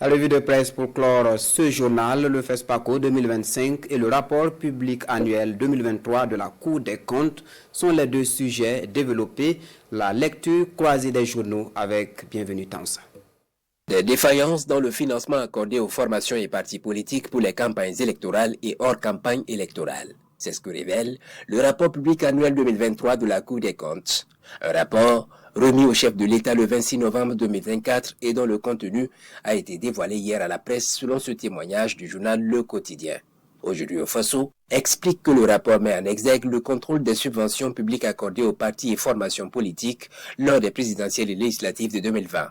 La revue de presse pour clore ce journal, le FESPACO 2025 et le rapport public annuel 2023 de la Cour des comptes sont les deux sujets développés. La lecture croisée des journaux avec Bienvenue Tansa. Des défaillances dans le financement accordé aux formations et partis politiques pour les campagnes électorales et hors campagne électorale. C'est ce que révèle le rapport public annuel 2023 de la Cour des comptes. Un rapport remis au chef de l'État le 26 novembre 2024 et dont le contenu a été dévoilé hier à la presse selon ce témoignage du journal Le Quotidien. Aujourd'hui au Faso, explique que le rapport met en exergue le contrôle des subventions publiques accordées aux partis et formations politiques lors des présidentielles et législatives de 2020,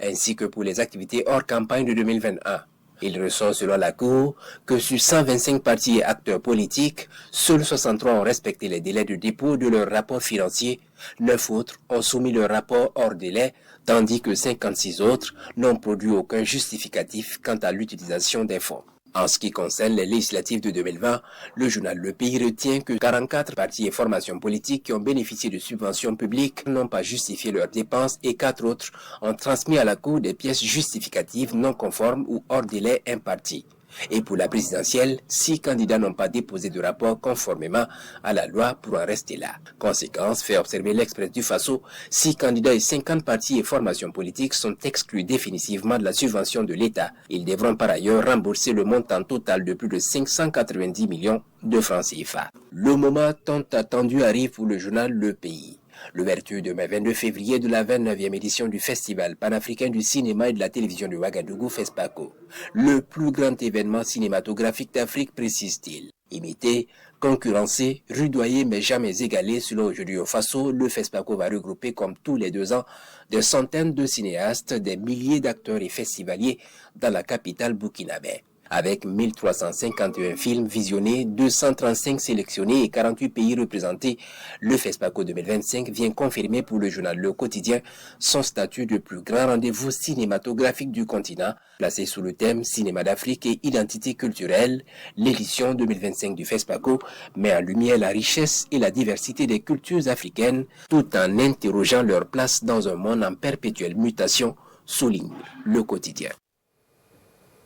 ainsi que pour les activités hors campagne de 2021. Il ressort selon la Cour que sur 125 partis et acteurs politiques, seuls 63 ont respecté les délais de dépôt de leurs rapports financiers, 9 autres ont soumis leur rapport hors délai, tandis que 56 autres n'ont produit aucun justificatif quant à l'utilisation des fonds. En ce qui concerne les législatives de 2020, le journal Le Pays retient que 44 partis et formations politiques qui ont bénéficié de subventions publiques n'ont pas justifié leurs dépenses et 4 autres ont transmis à la Cour des pièces justificatives non conformes ou hors délai imparties. Et pour la présidentielle, 6 candidats n'ont pas déposé de rapport conformément à la loi pour en rester là. Conséquence, fait observer l'Express du Faso, 6 candidats et 50 partis et formations politiques sont exclus définitivement de la subvention de l'État. Ils devront par ailleurs rembourser le montant total de plus de 590 millions de francs CFA. Le moment tant attendu arrive pour le journal Le Pays. L'ouverture demain 22 février de la 29e édition du Festival panafricain du cinéma et de la télévision de Ouagadougou, FESPACO. Le plus grand événement cinématographique d'Afrique, précise-t-il. Imité, concurrencé, rudoyé mais jamais égalé, selon Aujourd'hui au Faso, le FESPACO va regrouper comme tous les 2 ans des centaines de cinéastes, des milliers d'acteurs et festivaliers dans la capitale burkinabé. Avec 1351 films visionnés, 235 sélectionnés et 48 pays représentés, le FESPACO 2025 vient confirmer pour le journal Le Quotidien son statut de plus grand rendez-vous cinématographique du continent. Placé sous le thème Cinéma d'Afrique et identité culturelle, l'édition 2025 du FESPACO met en lumière la richesse et la diversité des cultures africaines, tout en interrogeant leur place dans un monde en perpétuelle mutation, souligne Le Quotidien.